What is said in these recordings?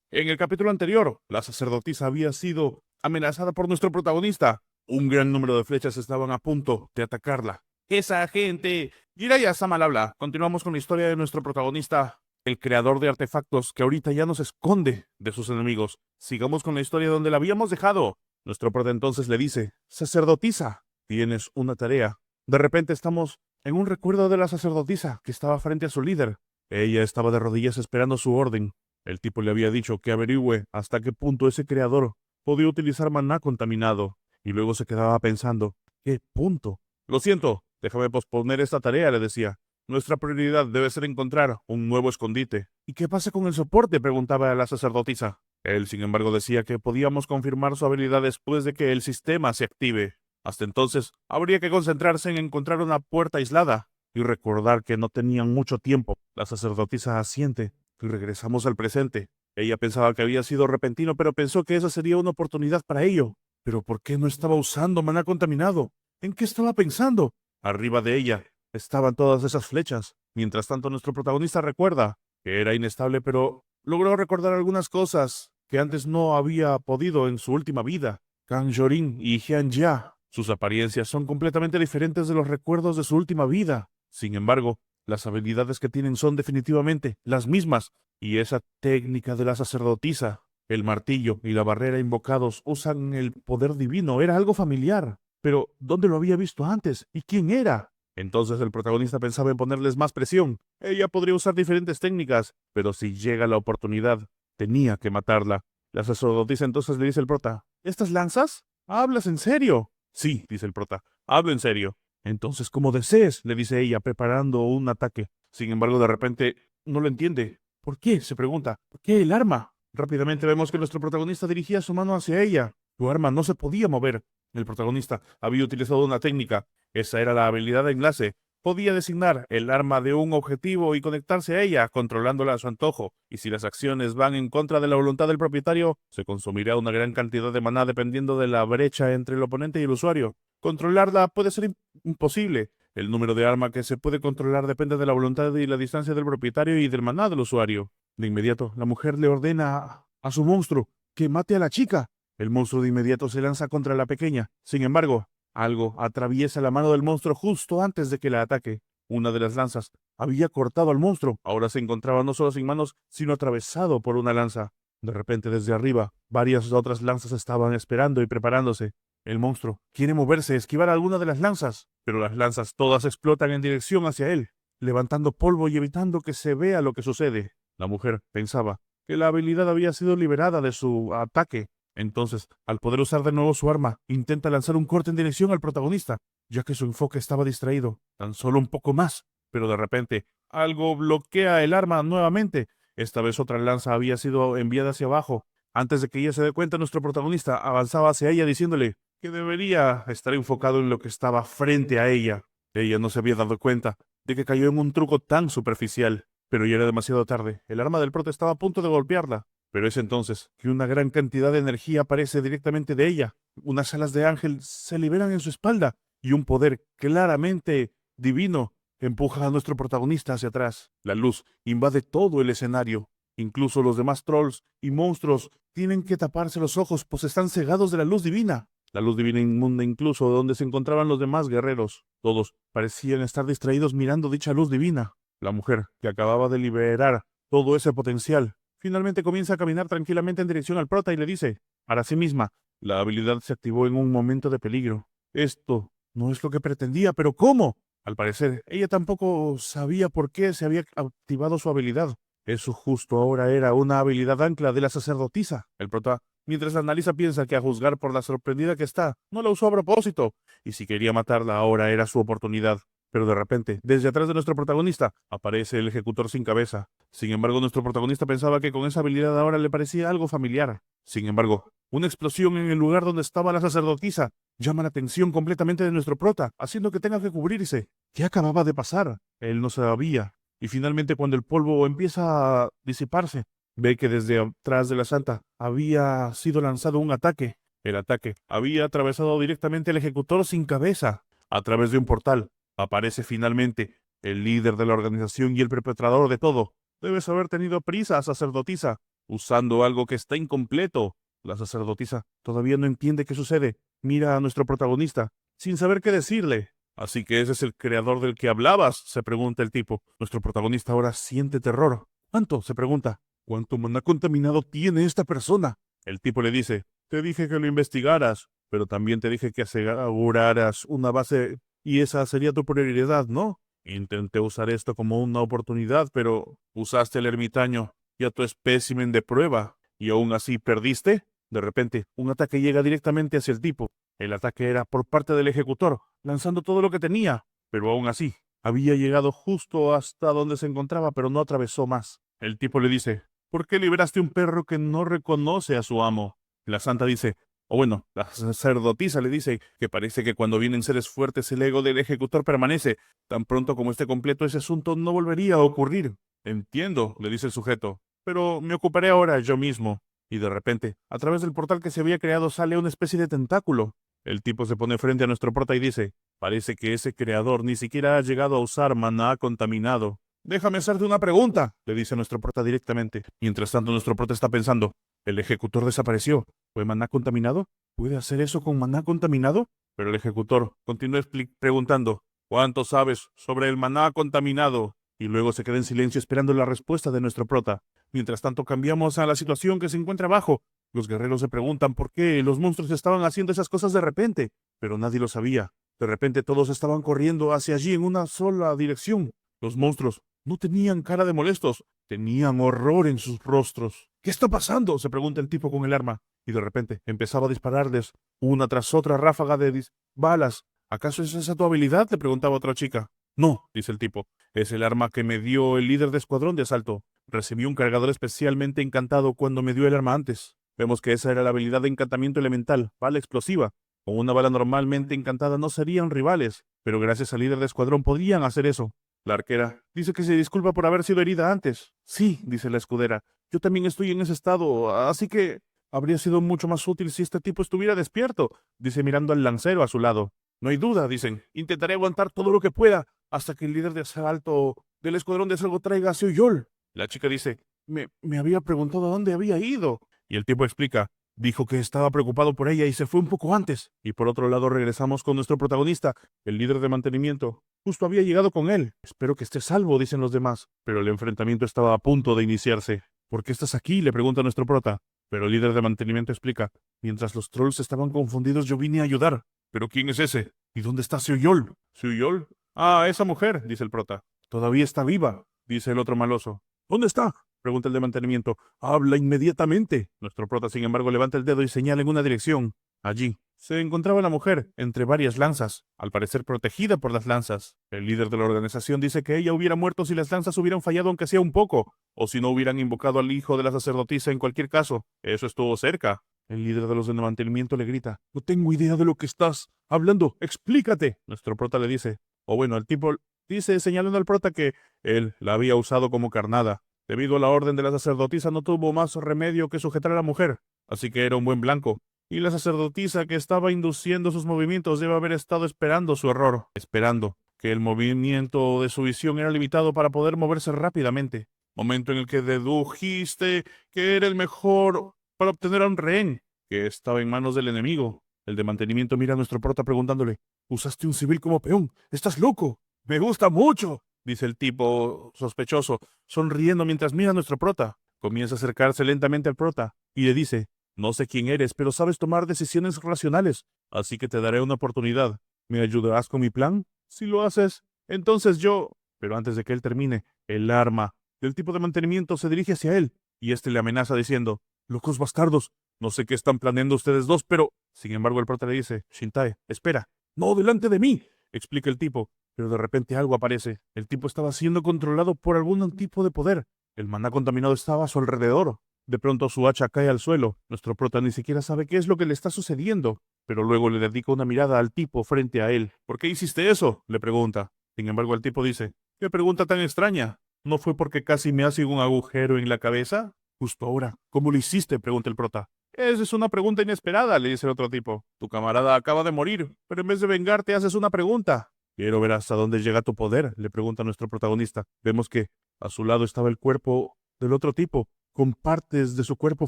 En el capítulo anterior, la sacerdotisa había sido amenazada por nuestro protagonista. Un gran número de flechas estaban a punto de atacarla. ¡Esa gente! Jiraiya-sama al habla. Continuamos con la historia de nuestro protagonista, el creador de artefactos que ahorita ya nos esconde de sus enemigos. Sigamos con la historia donde la habíamos dejado. Nuestro prota entonces le dice: sacerdotisa, tienes una tarea. De repente estamos en un recuerdo de la sacerdotisa que estaba frente a su líder. Ella estaba de rodillas esperando su orden. El tipo le había dicho que averigüe hasta qué punto ese creador podía utilizar maná contaminado, y luego se quedaba pensando: ¿qué punto? Lo siento, déjame posponer esta tarea, le decía. Nuestra prioridad debe ser encontrar un nuevo escondite. ¿Y qué pasa con el soporte?, preguntaba la sacerdotisa. Él, sin embargo, decía que podíamos confirmar su habilidad después de que el sistema se active. Hasta entonces, habría que concentrarse en encontrar una puerta aislada y recordar que no tenían mucho tiempo. La sacerdotisa asiente y regresamos al presente. Ella pensaba que había sido repentino, pero pensó que esa sería una oportunidad para ello. ¿Pero por qué no estaba usando maná contaminado? ¿En qué estaba pensando? Arriba de ella estaban todas esas flechas. Mientras tanto, nuestro protagonista recuerda que era inestable, pero logró recordar algunas cosas que antes no había podido en su última vida. Kang Jorin y Hyun Ja. Sus apariencias son completamente diferentes de los recuerdos de su última vida. Sin embargo, las habilidades que tienen son definitivamente las mismas, y esa técnica de la sacerdotisa, el martillo y la barrera invocados usan el poder divino, era algo familiar. Pero, ¿dónde lo había visto antes? ¿Y quién era? Entonces el protagonista pensaba en ponerles más presión. Ella podría usar diferentes técnicas, pero si llega la oportunidad, tenía que matarla. La sacerdotisa entonces le dice al prota: ¿estas lanzas? ¿Hablas en serio? Sí, dice el prota, hablo en serio. Entonces, como desees, le dice ella, preparando un ataque. Sin embargo, de repente, no lo entiende. ¿Por qué?, se pregunta. ¿Por qué el arma? Rápidamente vemos que nuestro protagonista dirigía su mano hacia ella. Su arma no se podía mover. El protagonista había utilizado una técnica. Esa era la habilidad de enlace. Podía designar el arma de un objetivo y conectarse a ella, controlándola a su antojo. Y si las acciones van en contra de la voluntad del propietario, se consumirá una gran cantidad de maná dependiendo de la brecha entre el oponente y el usuario. Controlarla puede ser imposible. El número de arma que se puede controlar depende de la voluntad y la distancia del propietario y del maná del usuario. De inmediato, la mujer le ordena a su monstruo que mate a la chica. El monstruo de inmediato se lanza contra la pequeña. Sin embargo, algo atraviesa la mano del monstruo justo antes de que la ataque. Una de las lanzas había cortado al monstruo. Ahora se encontraba no solo sin manos, sino atravesado por una lanza. De repente, desde arriba, varias otras lanzas estaban esperando y preparándose. El monstruo quiere moverse, esquivar alguna de las lanzas, pero las lanzas todas explotan en dirección hacia él, levantando polvo y evitando que se vea lo que sucede. La mujer pensaba que la habilidad había sido liberada de su ataque. Entonces, al poder usar de nuevo su arma, intenta lanzar un corte en dirección al protagonista, ya que su enfoque estaba distraído, tan solo un poco más. Pero de repente, algo bloquea el arma nuevamente. Esta vez otra lanza había sido enviada hacia abajo. Antes de que ella se dé cuenta, nuestro protagonista avanzaba hacia ella diciéndole que debería estar enfocado en lo que estaba frente a ella. Ella no se había dado cuenta de que cayó en un truco tan superficial, pero ya era demasiado tarde. El arma del prota estaba a punto de golpearla. Pero es entonces que una gran cantidad de energía aparece directamente de ella. Unas alas de ángel se liberan en su espalda y un poder claramente divino empuja a nuestro protagonista hacia atrás. La luz invade todo el escenario. Incluso los demás trolls y monstruos tienen que taparse los ojos, pues están cegados de la luz divina. La luz divina inmunda incluso donde se encontraban los demás guerreros. Todos parecían estar distraídos mirando dicha luz divina. La mujer, que acababa de liberar todo ese potencial, finalmente comienza a caminar tranquilamente en dirección al prota y le dice, para sí misma: la habilidad se activó en un momento de peligro. Esto no es lo que pretendía, pero ¿cómo? Al parecer, ella tampoco sabía por qué se había activado su habilidad. Eso justo ahora era una habilidad ancla de la sacerdotisa. El prota, mientras la analiza, piensa que a juzgar por la sorprendida que está, no la usó a propósito, y si quería matarla ahora era su oportunidad. Pero de repente, desde atrás de nuestro protagonista, aparece el ejecutor sin cabeza. Sin embargo, nuestro protagonista pensaba que con esa habilidad ahora le parecía algo familiar. Sin embargo, una explosión en el lugar donde estaba la sacerdotisa llama la atención completamente de nuestro prota, haciendo que tenga que cubrirse. ¿Qué acababa de pasar? Él no sabía. Y finalmente, cuando el polvo empieza a disiparse, ve que desde atrás de la santa había sido lanzado un ataque. El ataque había atravesado directamente al ejecutor sin cabeza. A través de un portal, aparece finalmente el líder de la organización y el perpetrador de todo. Debes haber tenido prisa, sacerdotisa. usando algo que está incompleto. La sacerdotisa todavía no entiende qué sucede. Mira a nuestro protagonista, sin saber qué decirle. Así que ese es el creador del que hablabas, se pregunta el tipo. Nuestro protagonista ahora siente terror. ¿Cuánto? Se pregunta. ¿Cuánto maná contaminado tiene esta persona? El tipo le dice, te dije que lo investigaras, pero también te dije que aseguraras una base y esa sería tu prioridad, ¿no? Intenté usar esto como una oportunidad, pero usaste el ermitaño y a tu espécimen de prueba, y aún así perdiste. De repente, un ataque llega directamente hacia el tipo. El ataque era por parte del ejecutor, lanzando todo lo que tenía, pero aún así, había llegado justo hasta donde se encontraba, pero no atravesó más. El tipo le dice, ¿por qué liberaste un perro que no reconoce a su amo? La santa dice, o bueno, la sacerdotisa le dice que parece que cuando vienen seres fuertes el ego del ejecutor permanece. Tan pronto como esté completo ese asunto no volvería a ocurrir. Entiendo, le dice el sujeto, pero me ocuparé ahora yo mismo. Y de repente, a través del portal que se había creado sale una especie de tentáculo. El tipo se pone frente a nuestro prota y dice, parece que ese creador ni siquiera ha llegado a usar maná contaminado. Déjame hacerte una pregunta, le dice nuestro prota directamente. Mientras tanto, nuestro prota está pensando, el ejecutor desapareció. ¿Fue maná contaminado? ¿Puede hacer eso con maná contaminado? Pero el ejecutor continúa preguntando, ¿cuánto sabes sobre el maná contaminado? Y luego se queda en silencio esperando la respuesta de nuestro prota. Mientras tanto, cambiamos a la situación que se encuentra abajo. Los guerreros se preguntan por qué los monstruos estaban haciendo esas cosas de repente, pero nadie lo sabía. De repente todos estaban corriendo hacia allí en una sola dirección. Los monstruos no tenían cara de molestos, tenían horror en sus rostros. ¿Qué está pasando? Se pregunta el tipo con el arma. Y de repente empezaba a dispararles una tras otra ráfaga de balas. ¿Acaso es esa tu habilidad? Le preguntaba otra chica. No, dice el tipo. Es el arma que me dio el líder de escuadrón de asalto. Recibí un cargador especialmente encantado cuando me dio el arma antes. Vemos que esa era la habilidad de encantamiento elemental, bala explosiva. Con una bala normalmente encantada no serían rivales, pero gracias al líder de escuadrón podían hacer eso. La arquera dice que se disculpa por haber sido herida antes. Sí, dice la escudera, yo también estoy en ese estado, así que habría sido mucho más útil si este tipo estuviera despierto, dice mirando al lancero a su lado. No hay duda, dicen, intentaré aguantar todo lo que pueda hasta que el líder de asalto del escuadrón de asalto traiga a Seoyol. La chica dice, me había preguntado a dónde había ido. Y el tipo explica, dijo que estaba preocupado por ella y se fue un poco antes. Y por otro lado regresamos con nuestro protagonista, el líder de mantenimiento. Justo había llegado con él. Espero que esté salvo, dicen los demás. Pero el enfrentamiento estaba a punto de iniciarse. ¿Por qué estás aquí? Le pregunta nuestro prota. Pero el líder de mantenimiento explica, mientras los trolls estaban confundidos yo vine a ayudar. ¿Pero quién es ese? ¿Y dónde está Seoyol? ¿Seoyol? Ah, esa mujer, dice el prota. Todavía está viva, dice el otro maloso. ¿Dónde está? Pregunta el de mantenimiento. Habla inmediatamente. Nuestro prota, sin embargo, levanta el dedo y señala en una dirección. Allí se encontraba la mujer, entre varias lanzas, al parecer protegida por las lanzas. El líder de la organización dice que ella hubiera muerto si las lanzas hubieran fallado aunque sea un poco, o si no hubieran invocado al hijo de la sacerdotisa en cualquier caso. Eso estuvo cerca. El líder de los de mantenimiento le grita, no tengo idea de lo que estás hablando, explícate. Nuestro prota le dice, o bueno, el tipo dice señalando al prota que él la había usado como carnada. Debido a la orden de la sacerdotisa no tuvo más remedio que sujetar a la mujer, así que era un buen blanco. Y la sacerdotisa que estaba induciendo sus movimientos debe haber estado esperando su error, esperando que el movimiento de su visión era limitado para poder moverse rápidamente. Momento en el que dedujiste que era el mejor para obtener a un rehén que estaba en manos del enemigo. El de mantenimiento mira a nuestro prota preguntándole, ¿usaste un civil como peón? ¿Estás loco? Me gusta mucho, dice el tipo sospechoso, sonriendo mientras mira a nuestro prota. Comienza a acercarse lentamente al prota y le dice, no sé quién eres, pero sabes tomar decisiones racionales, así que te daré una oportunidad. ¿Me ayudarás con mi plan? Si lo haces, entonces yo... Pero antes de que él termine, el arma del tipo de mantenimiento se dirige hacia él, y éste le amenaza diciendo, locos bastardos, no sé qué están planeando ustedes dos, pero... Sin embargo, el prota le dice, Shintae, espera. No, delante de mí, explica el tipo. Pero de repente algo aparece. El tipo estaba siendo controlado por algún tipo de poder. El maná contaminado estaba a su alrededor. De pronto su hacha cae al suelo. Nuestro prota ni siquiera sabe qué es lo que le está sucediendo, pero luego le dedica una mirada al tipo frente a él. ¿Por qué hiciste eso? Le pregunta. Sin embargo, el tipo dice, ¿qué pregunta tan extraña? ¿No fue porque casi me hace un agujero en la cabeza? Justo ahora. ¿Cómo lo hiciste? Pregunta el prota. Esa es una pregunta inesperada, le dice el otro tipo. Tu camarada acaba de morir, pero en vez de vengarte haces una pregunta. Quiero ver hasta dónde llega tu poder, le pregunta nuestro protagonista. Vemos que a su lado estaba el cuerpo del otro tipo, con partes de su cuerpo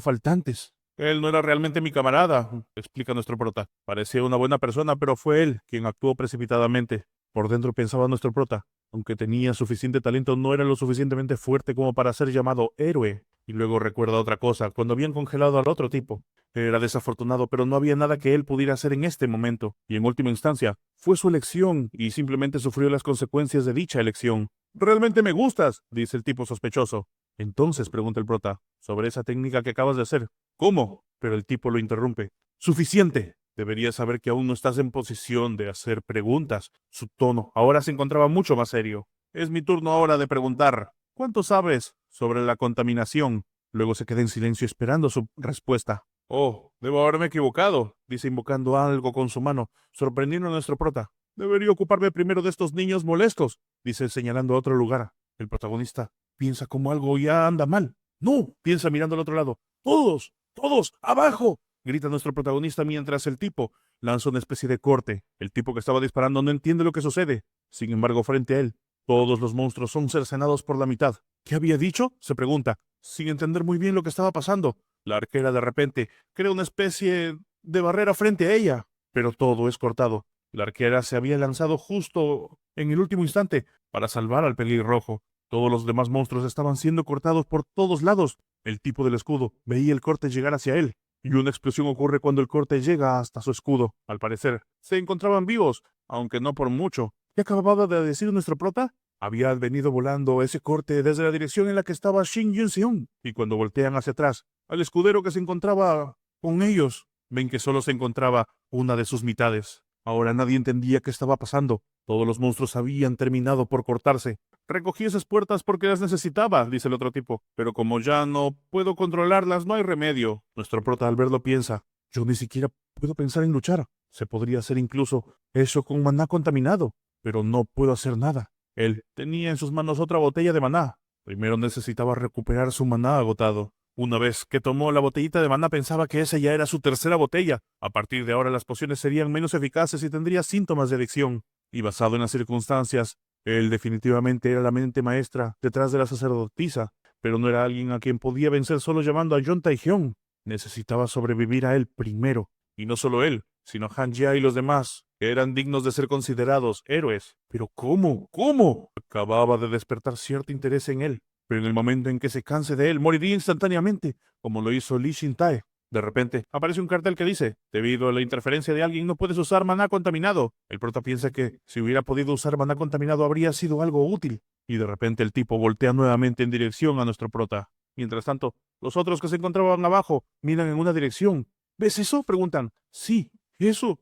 faltantes. Él no era realmente mi camarada, explica nuestro prota. Parecía una buena persona, pero fue él quien actuó precipitadamente. Por dentro pensaba nuestro prota. Aunque tenía suficiente talento, no era lo suficientemente fuerte como para ser llamado héroe. Y luego recuerda otra cosa, cuando habían congelado al otro tipo. Era desafortunado, pero no había nada que él pudiera hacer en este momento. Y en última instancia, fue su elección, y simplemente sufrió las consecuencias de dicha elección. Realmente me gustas, dice el tipo sospechoso. Entonces, pregunta el prota, sobre esa técnica que acabas de hacer. ¿Cómo? Pero el tipo lo interrumpe. Suficiente. Deberías saber que aún no estás en posición de hacer preguntas. Su tono ahora se encontraba mucho más serio. Es mi turno ahora de preguntar. ¿Cuánto sabes sobre la contaminación? Luego se queda en silencio esperando su respuesta. Oh, debo haberme equivocado, dice invocando algo con su mano, sorprendiendo a nuestro prota. Debería ocuparme primero de estos niños molestos, dice señalando a otro lugar. El protagonista piensa como algo ya anda mal. No, piensa mirando al otro lado. Todos, todos, abajo, grita nuestro protagonista mientras el tipo lanza una especie de corte. El tipo que estaba disparando no entiende lo que sucede. Sin embargo, frente a él, todos los monstruos son cercenados por la mitad. ¿Qué había dicho? Se pregunta, sin entender muy bien lo que estaba pasando. La arquera de repente crea una especie de barrera frente a ella, pero todo es cortado. La arquera se había lanzado justo en el último instante para salvar al pelirrojo. Todos los demás monstruos estaban siendo cortados por todos lados. El tipo del escudo veía el corte llegar hacia él, y una explosión ocurre cuando el corte llega hasta su escudo. Al parecer, se encontraban vivos, aunque no por mucho. ¿Qué acababa de decir nuestro prota? Había venido volando ese corte desde la dirección en la que estaba Shin Yun-seong, y cuando voltean hacia atrás, al escudero que se encontraba con ellos, ven que solo se encontraba una de sus mitades. Ahora nadie entendía qué estaba pasando. Todos los monstruos habían terminado por cortarse. Recogí esas puertas porque las necesitaba, dice el otro tipo, pero como ya no puedo controlarlas, no hay remedio. Nuestro prota al verlo piensa, yo ni siquiera puedo pensar en luchar. Se podría hacer incluso eso con maná contaminado, pero no puedo hacer nada. Él tenía en sus manos otra botella de maná. Primero necesitaba recuperar su maná agotado. Una vez que tomó la botellita de maná pensaba que esa ya era su tercera botella. A partir de ahora las pociones serían menos eficaces y tendría síntomas de adicción. Y basado en las circunstancias, él definitivamente era la mente maestra detrás de la sacerdotisa, pero no era alguien a quien podía vencer solo llamando a Jon Tae-hyun. Necesitaba sobrevivir a él primero. Y no solo él, sino Han Jia y los demás, que eran dignos de ser considerados héroes. Pero ¿cómo? ¿Cómo? Acababa de despertar cierto interés en él, pero en el momento en que se canse de él, moriría instantáneamente, como lo hizo Lee Shin-tae. De repente, aparece un cartel que dice, debido a la interferencia de alguien no puedes usar maná contaminado. El prota piensa que, si hubiera podido usar maná contaminado, habría sido algo útil. Y de repente el tipo voltea nuevamente en dirección a nuestro prota. Mientras tanto, los otros que se encontraban abajo miran en una dirección. ¿Ves eso? Preguntan. Sí, eso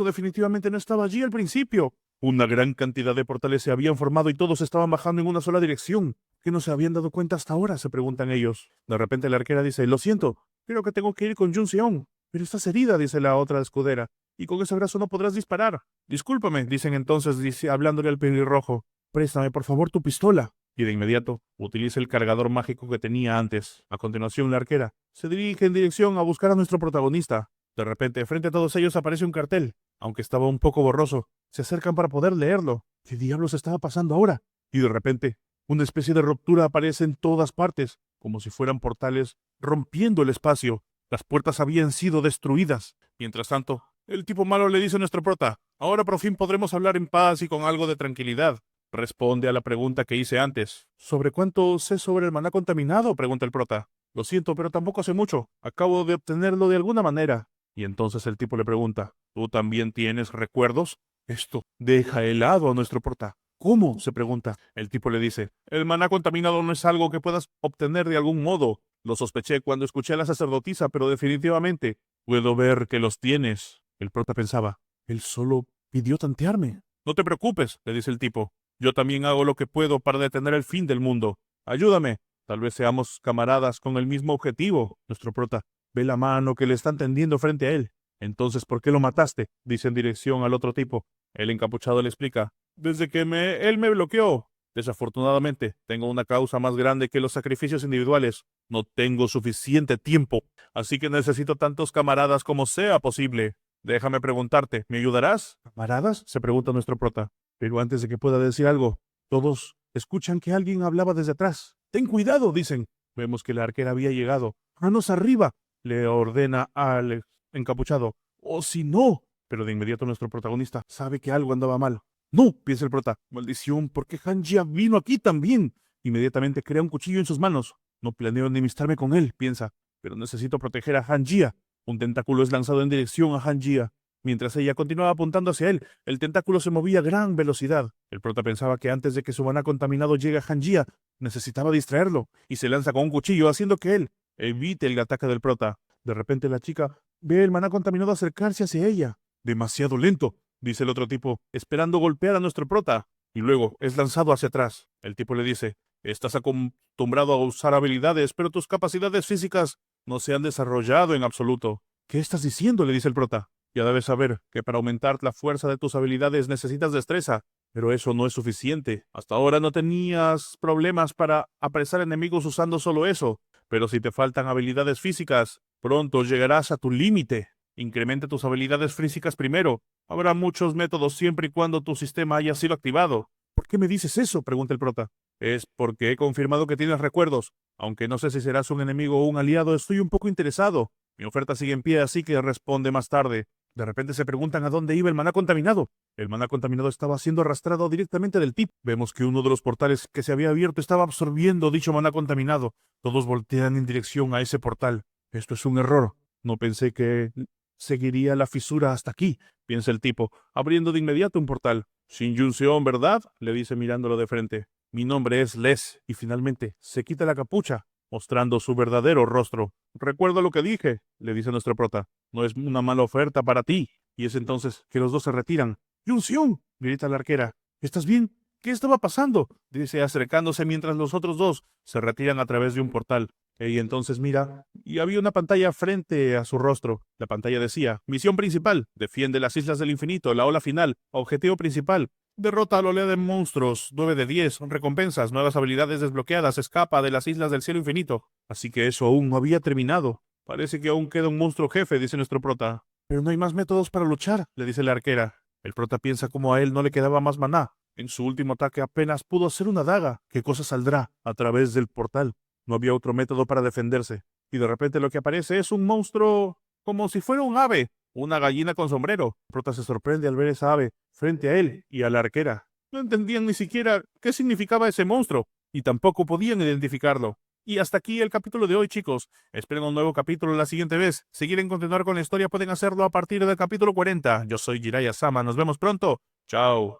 definitivamente no estaba allí al principio. Una gran cantidad de portales se habían formado y todos estaban bajando en una sola dirección. ¿Qué no se habían dado cuenta hasta ahora? Se preguntan ellos. De repente la arquera dice, lo siento, creo que tengo que ir con Jun-seong. Pero estás herida, dice la otra escudera, y con ese brazo no podrás disparar. Discúlpame, dicen entonces, dice, hablándole al pelirrojo. Préstame, por favor, tu pistola. Y de inmediato utiliza el cargador mágico que tenía antes. A continuación, la arquera se dirige en dirección a buscar a nuestro protagonista. De repente, frente a todos ellos aparece un cartel. Aunque estaba un poco borroso, se acercan para poder leerlo. ¿Qué diablos estaba pasando ahora? Y de repente, una especie de ruptura aparece en todas partes, como si fueran portales rompiendo el espacio. Las puertas habían sido destruidas. Mientras tanto, el tipo malo le dice a nuestro prota, ahora por fin podremos hablar en paz y con algo de tranquilidad. Responde a la pregunta que hice antes. ¿Sobre cuánto sé sobre el maná contaminado? Pregunta el prota. Lo siento, pero tampoco sé mucho. Acabo de obtenerlo de alguna manera. Y entonces el tipo le pregunta, ¿tú también tienes recuerdos? Esto deja helado a nuestro prota. ¿Cómo? Se pregunta. El tipo le dice, el maná contaminado no es algo que puedas obtener de algún modo. Lo sospeché cuando escuché a la sacerdotisa, pero definitivamente puedo ver que los tienes. El prota pensaba, él solo pidió tantearme. No te preocupes, le dice el tipo. Yo también hago lo que puedo para detener el fin del mundo. Ayúdame. Tal vez seamos camaradas con el mismo objetivo. Nuestro prota ve la mano que le están tendiendo frente a él. Entonces, ¿por qué lo mataste? Dice en dirección al otro tipo. El encapuchado le explica. Desde que él me bloqueó. Desafortunadamente, tengo una causa más grande que los sacrificios individuales. No tengo suficiente tiempo, así que necesito tantos camaradas como sea posible. Déjame preguntarte, ¿me ayudarás? ¿Camaradas? Se pregunta nuestro prota. Pero antes de que pueda decir algo, todos escuchan que alguien hablaba desde atrás. Ten cuidado, dicen. Vemos que la arquera había llegado. ¡Manos arriba!, le ordena al encapuchado. ¡O si no! Pero de inmediato nuestro protagonista sabe que algo andaba mal. ¡No!, piensa el prota. ¡Maldición! ¿Por qué Han Jia vino aquí también? Inmediatamente crea un cuchillo en sus manos. No planeo enemistarme con él, piensa. Pero necesito proteger a Han Jia. Un tentáculo es lanzado en dirección a Han Jia. Mientras ella continuaba apuntando hacia él, el tentáculo se movía a gran velocidad. El prota pensaba que antes de que su maná contaminado llegue a Han Jia, necesitaba distraerlo, y se lanza con un cuchillo haciendo que él evite el ataque del prota. De repente la chica ve el maná contaminado acercarse hacia ella. Demasiado lento, dice el otro tipo, esperando golpear a nuestro prota. Y luego es lanzado hacia atrás. El tipo le dice: estás acostumbrado a usar habilidades, pero tus capacidades físicas no se han desarrollado en absoluto. ¿Qué estás diciendo?, le dice el prota. Ya debes saber que para aumentar la fuerza de tus habilidades necesitas destreza, pero eso no es suficiente. Hasta ahora no tenías problemas para apresar enemigos usando solo eso, pero si te faltan habilidades físicas, pronto llegarás a tu límite. Incrementa tus habilidades físicas primero. Habrá muchos métodos siempre y cuando tu sistema haya sido activado. ¿Por qué me dices eso?, pregunta el prota. Es porque he confirmado que tienes recuerdos. Aunque no sé si serás un enemigo o un aliado, estoy un poco interesado. Mi oferta sigue en pie, así que responde más tarde. De repente se preguntan a dónde iba el maná contaminado. El maná contaminado estaba siendo arrastrado directamente del tip. Vemos que uno de los portales que se había abierto estaba absorbiendo dicho maná contaminado. Todos voltean en dirección a ese portal. Esto es un error. No pensé que seguiría la fisura hasta aquí, piensa el tipo, abriendo de inmediato un portal. Shin Yun-seon, ¿verdad?, le dice mirándolo de frente. Mi nombre es Les. Y finalmente se quita la capucha, mostrando su verdadero rostro. Recuerda lo que dije, le dice nuestro prota. No es una mala oferta para ti. Y es entonces que los dos se retiran. ¡Yun-seon!, grita la arquera. ¿Estás bien? ¿Qué estaba pasando?, dice acercándose mientras los otros dos se retiran a través de un portal. Y entonces mira, y había una pantalla frente a su rostro. La pantalla decía: misión principal, defiende las Islas del Infinito, la ola final. Objetivo principal, derrota a la oleada de monstruos, 9 de 10, recompensas, nuevas habilidades desbloqueadas, escapa de las Islas del Cielo Infinito. Así que eso aún no había terminado. Parece que aún queda un monstruo jefe, dice nuestro prota. Pero no hay más métodos para luchar, le dice la arquera. El prota piensa como a él no le quedaba más maná. En su último ataque apenas pudo hacer una daga. ¿Qué cosa saldrá a través del portal? No había otro método para defenderse. Y de repente lo que aparece es un monstruo como si fuera un ave, una gallina con sombrero. Prota se sorprende al ver esa ave frente a él y a la arquera. No entendían ni siquiera qué significaba ese monstruo, y tampoco podían identificarlo. Y hasta aquí el capítulo de hoy, chicos. Esperen un nuevo capítulo la siguiente vez. Si quieren continuar con la historia, pueden hacerlo a partir del capítulo 40. Yo soy Jiraiya Sama. Nos vemos pronto. Chao.